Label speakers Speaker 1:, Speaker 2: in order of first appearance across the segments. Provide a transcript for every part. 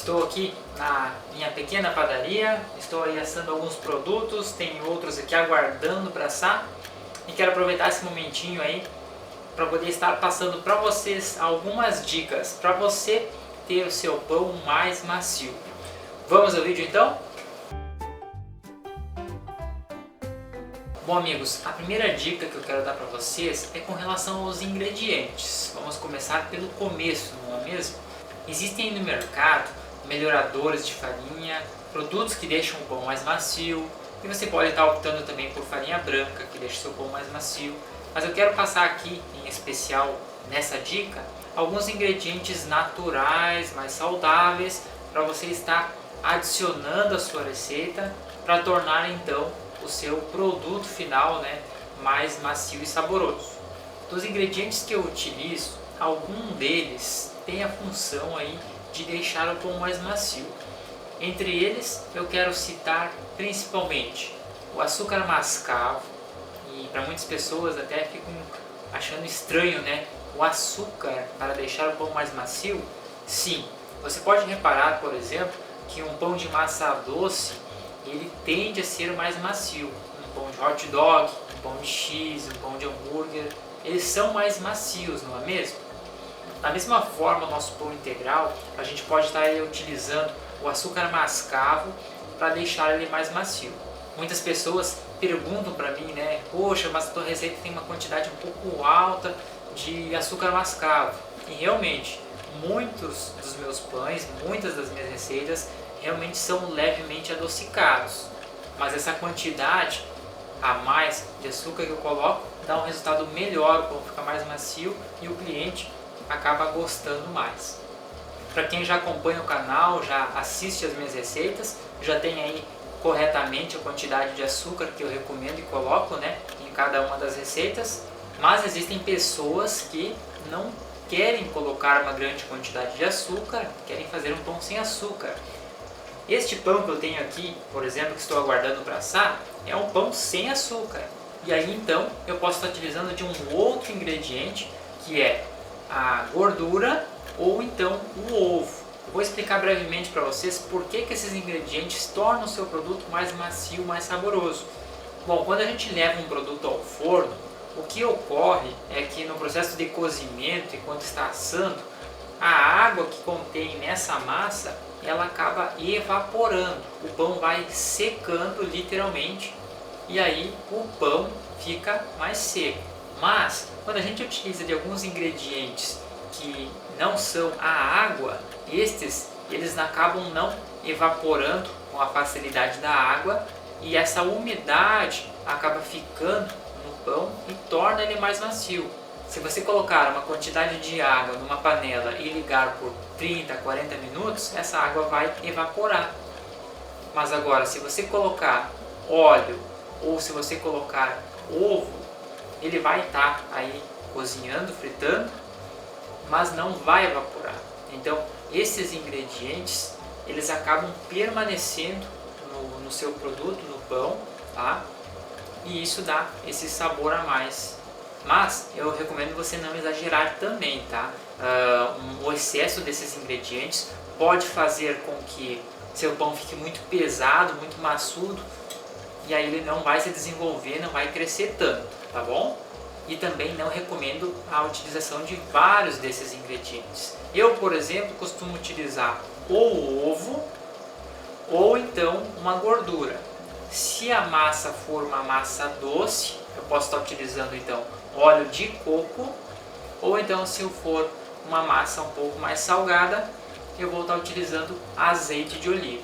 Speaker 1: Estou aqui na minha pequena padaria, estou aí assando alguns produtos, tem outros aqui aguardando para assar e quero aproveitar esse momentinho aí para poder estar passando para vocês algumas dicas para você ter o seu pão mais macio. Vamos ao vídeo então? Bom amigos, a primeira dica que eu quero dar para vocês é com relação aos ingredientes. Vamos começar pelo começo, não é mesmo? Existem aí no mercado melhoradores de farinha, produtos que deixam o pão mais macio, e você pode estar optando também por farinha branca, que deixa o seu pão mais macio. Mas eu quero passar aqui, em especial nessa dica, alguns ingredientes naturais, mais saudáveis, para você estar adicionando à sua receita, para tornar então o seu produto final, mais macio e saboroso. Dos ingredientes que eu utilizo, algum deles tem a função aí de deixar o pão mais macio. Entre eles eu quero citar principalmente o açúcar mascavo, e para muitas pessoas até ficam achando estranho, o açúcar para deixar o pão mais macio. Sim, você pode reparar, por exemplo, que um pão de massa doce ele tende a ser mais macio. Um pão de hot dog, um pão de cheese, um pão de hambúrguer, eles são mais macios, não é mesmo? Da mesma forma, o nosso pão integral, a gente pode estar utilizando o açúcar mascavo para deixar ele mais macio. Muitas pessoas perguntam para mim, poxa, mas a tua receita tem uma quantidade um pouco alta de açúcar mascavo. E realmente, muitos dos meus pães, muitas das minhas receitas, realmente são levemente adocicados. Mas essa quantidade a mais de açúcar que eu coloco dá um resultado melhor, o pão fica mais macio e o cliente acaba gostando mais. Para quem já acompanha o canal, já assiste as minhas receitas, já tem aí corretamente a quantidade de açúcar que eu recomendo e coloco em cada uma das receitas. Mas existem pessoas que não querem colocar uma grande quantidade de açúcar, querem fazer um pão sem açúcar. Este pão que eu tenho aqui, por exemplo, que estou aguardando para assar, é um pão sem açúcar. E aí então eu posso estar utilizando de um outro ingrediente, que é a gordura ou então o ovo. Eu vou explicar brevemente para vocês por que esses ingredientes tornam o seu produto mais macio, mais saboroso. Bom, quando a gente leva um produto ao forno, o que ocorre é que no processo de cozimento, enquanto está assando, a água que contém nessa massa, ela acaba evaporando. O pão vai secando literalmente e aí o pão fica mais seco. Mas quando a gente utiliza de alguns ingredientes que não são a água, eles acabam não evaporando com a facilidade da água e essa umidade acaba ficando no pão e torna ele mais macio. Se você colocar uma quantidade de água numa panela e ligar por 30, 40 minutos, essa água vai evaporar. Mas agora, se você colocar óleo ou se você colocar ovo, ele vai estar aí cozinhando, fritando, mas não vai evaporar. Então, esses ingredientes, eles acabam permanecendo no seu produto, no pão, tá? E isso dá esse sabor a mais. Mas eu recomendo você não exagerar também, tá? O excesso desses ingredientes pode fazer com que seu pão fique muito pesado, muito maçudo, e aí ele não vai se desenvolver, não vai crescer tanto, tá bom? E também não recomendo a utilização de vários desses ingredientes. Eu, por exemplo, costumo utilizar ou o ovo ou então uma gordura. Se a massa for uma massa doce, eu posso estar utilizando então óleo de coco, ou então se for uma massa um pouco mais salgada, eu vou estar utilizando azeite de oliva.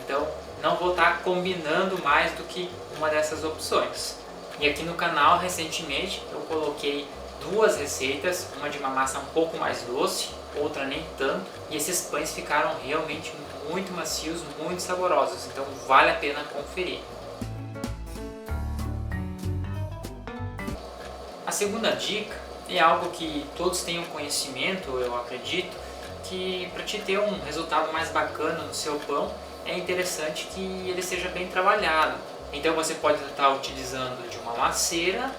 Speaker 1: Então não vou estar combinando mais do que uma dessas opções. E aqui no canal recentemente eu coloquei duas receitas, uma de uma massa um pouco mais doce, outra nem tanto, e esses pães ficaram realmente muito macios, muito saborosos, então vale a pena conferir. A segunda dica é algo que todos tenham conhecimento, eu acredito, que para te ter um resultado mais bacana no seu pão, é interessante que ele seja bem trabalhado. Então você pode estar utilizando de uma maceira,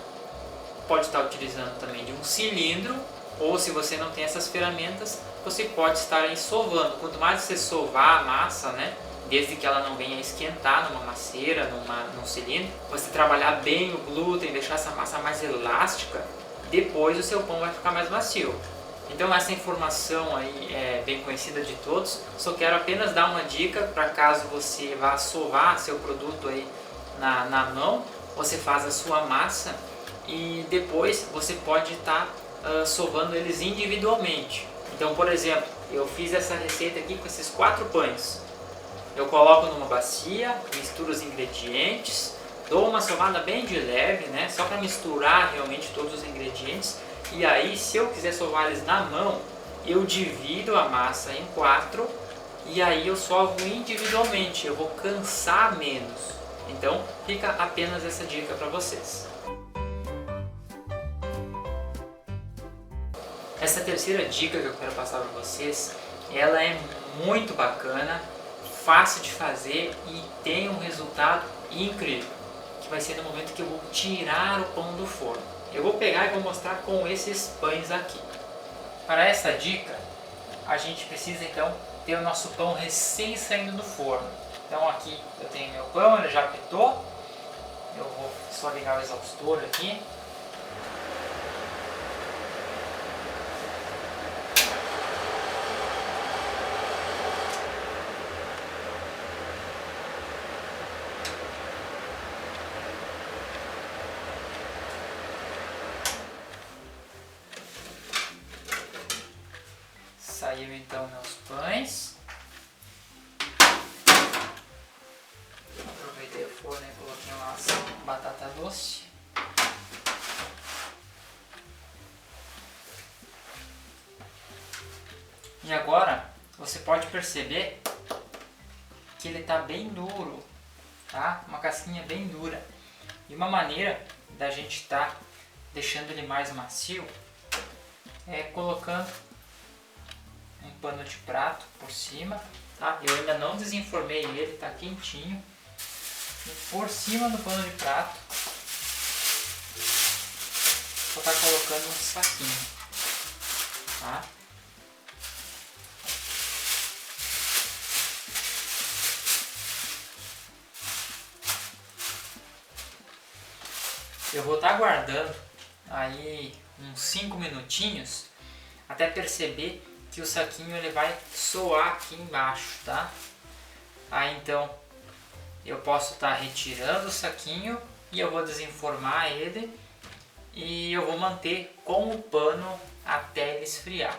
Speaker 1: pode estar utilizando também de um cilindro Ou se você não tem essas ferramentas, você pode estar aí sovando. Quanto mais você sovar a massa, né, desde que ela não venha esquentar numa masseira, num cilindro, você trabalhar bem o glúten, deixar essa massa mais elástica, depois o seu pão vai ficar mais macio. Então essa informação aí é bem conhecida de todos, só quero apenas dar uma dica para caso você vá sovar seu produto aí na mão, você faz a sua massa e depois você pode estar sovando eles individualmente. Então, por exemplo, eu fiz essa receita aqui com esses 4 pães. Eu coloco numa bacia, misturo os ingredientes, dou uma sovada bem de leve, né, só para misturar realmente todos os ingredientes. E aí, se eu quiser sovar eles na mão, eu divido a massa em 4 e aí eu sovo individualmente, eu vou cansar menos. Então, fica apenas essa dica para vocês. Essa terceira dica que eu quero passar para vocês, ela é muito bacana, fácil de fazer e tem um resultado incrível, que vai ser no momento que eu vou tirar o pão do forno. Eu vou pegar e vou mostrar com esses pães aqui. Para essa dica, a gente precisa então ter o nosso pão recém saindo do forno. Então aqui eu tenho meu pão, ele já apitou. Eu vou só ligar o exaustor aqui. Saiu então meus pães. Aproveitei o forno e coloquei umas batata doce. E agora você pode perceber que ele está bem duro, tá? Uma casquinha bem dura. E uma maneira da gente estar deixando ele mais macio é colocando um pano de prato por cima, tá? Eu ainda não desenformei ele, tá quentinho. E por cima do pano de prato, vou estar colocando um saquinho, tá? Eu vou estar guardando aí uns 5 minutinhos até perceber que o saquinho ele vai soar aqui embaixo, tá? Aí então eu posso estar retirando o saquinho e eu vou desenformar ele e eu vou manter com o pano até ele esfriar.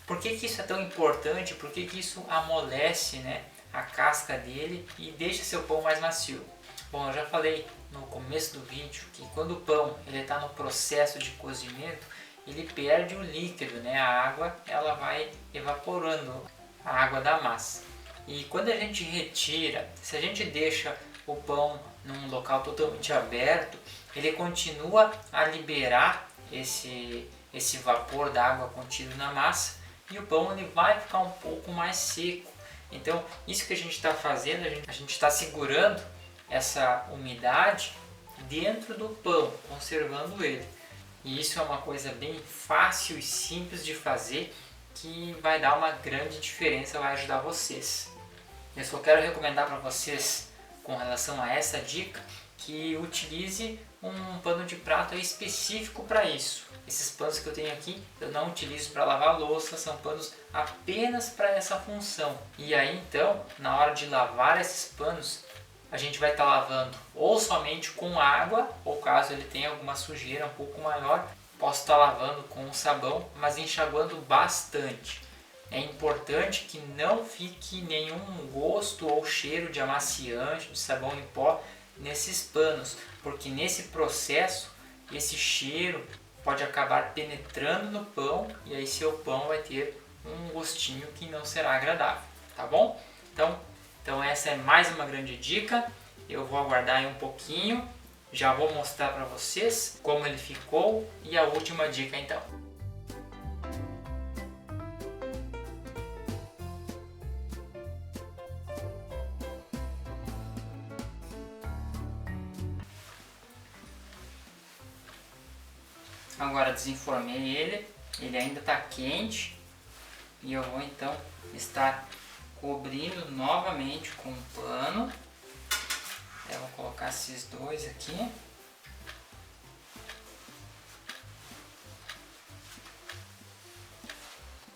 Speaker 1: Por que isso é tão importante? Por que isso amolece, né, a casca dele e deixa seu pão mais macio? Bom, eu já falei no começo do vídeo que quando o pão ele está no processo de cozimento, ele perde o líquido, né? A água ela vai evaporando, a água da massa. E quando a gente retira, se a gente deixa o pão num local totalmente aberto, ele continua a liberar esse vapor da água contido na massa e o pão ele vai ficar um pouco mais seco. Então, isso que a gente está fazendo, a gente está segurando essa umidade dentro do pão, conservando ele. E isso é uma coisa bem fácil e simples de fazer que vai dar uma grande diferença, vai ajudar vocês. Eu só quero recomendar para vocês, com relação a essa dica, que utilize um pano de prato específico para isso. Esses panos que eu tenho aqui eu não utilizo para lavar louça, são panos apenas para essa função. E aí então, na hora de lavar esses panos, a gente vai estar lavando ou somente com água, ou caso ele tenha alguma sujeira um pouco maior, posso estar lavando com sabão, mas enxaguando bastante. É importante que não fique nenhum gosto ou cheiro de amaciante, de sabão em pó nesses panos, porque nesse processo esse cheiro pode acabar penetrando no pão e aí seu pão vai ter um gostinho que não será agradável, tá bom? Então essa é mais uma grande dica. Eu vou aguardar aí um pouquinho, já vou mostrar para vocês como ele ficou e a última dica então. Agora desenformei ele, ele ainda está quente e eu vou então estar cobrindo novamente com um pano. Eu vou colocar esses dois aqui.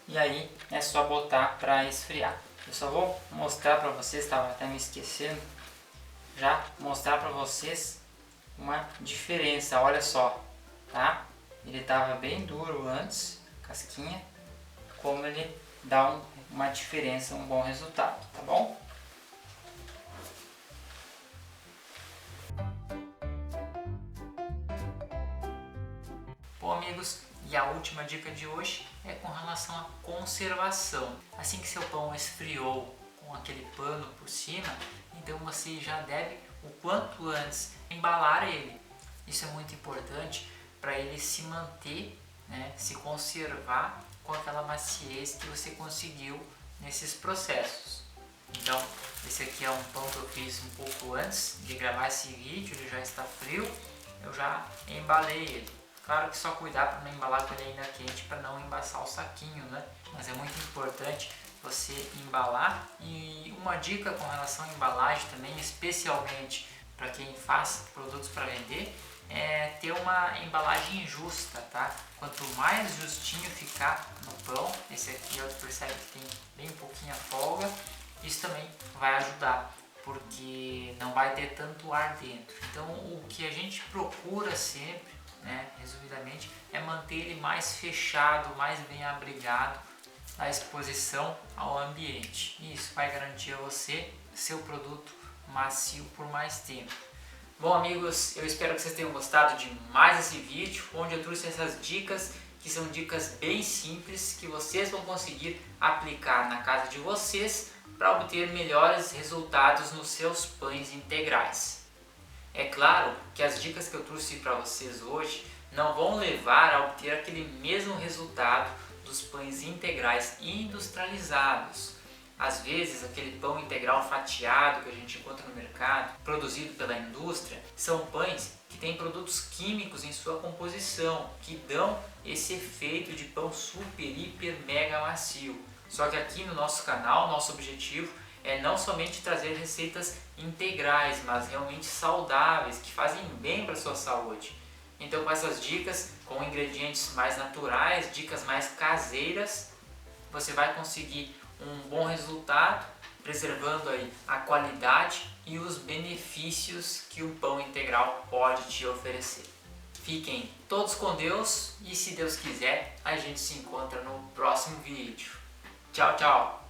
Speaker 1: E aí é só botar para esfriar. Eu só vou mostrar para vocês, estava até me esquecendo, já mostrar para vocês uma diferença, olha só, tá? Ele estava bem duro antes, casquinha, como ele dá uma diferença, um bom resultado, tá bom? Bom, amigos, e a última dica de hoje é com relação à conservação. Assim que seu pão esfriou com aquele pano por cima, então você já deve, o quanto antes, embalar ele. Isso é muito importante para ele se manter, né, se conservar com aquela maciez que você conseguiu nesses processos. Então, esse aqui é um pão que eu fiz um pouco antes de gravar esse vídeo, ele já está frio, eu já embalei ele. Claro que só cuidar para não embalar com ele ainda quente, para não embaçar o saquinho, né? Mas é muito importante você embalar. E uma dica com relação à embalagem também, especialmente para quem faz produtos para vender, é ter uma embalagem justa, tá? Quanto mais justinho ficar no pão, esse aqui ó, tu percebe que tem bem pouquinha folga, isso também vai ajudar, porque não vai ter tanto ar dentro. Então o que a gente procura sempre, né, resumidamente, é manter ele mais fechado, mais bem abrigado na exposição ao ambiente. Isso vai garantir a você seu produto macio por mais tempo. Bom, amigos, eu espero que vocês tenham gostado de mais esse vídeo, onde eu trouxe essas dicas, que são dicas bem simples, que vocês vão conseguir aplicar na casa de vocês para obter melhores resultados nos seus pães integrais. É claro que as dicas que eu trouxe para vocês hoje não vão levar a obter aquele mesmo resultado dos pães integrais industrializados. Às vezes, aquele pão integral fatiado que a gente encontra no mercado, produzido pela indústria, são pães que têm produtos químicos em sua composição, que dão esse efeito de pão super, hiper, mega macio. Só que aqui no nosso canal, nosso objetivo é não somente trazer receitas integrais, mas realmente saudáveis, que fazem bem para a sua saúde. Então, com essas dicas, com ingredientes mais naturais, dicas mais caseiras, você vai conseguir um bom resultado, preservando aí a qualidade e os benefícios que o pão integral pode te oferecer. Fiquem todos com Deus e, se Deus quiser, a gente se encontra no próximo vídeo. Tchau, tchau!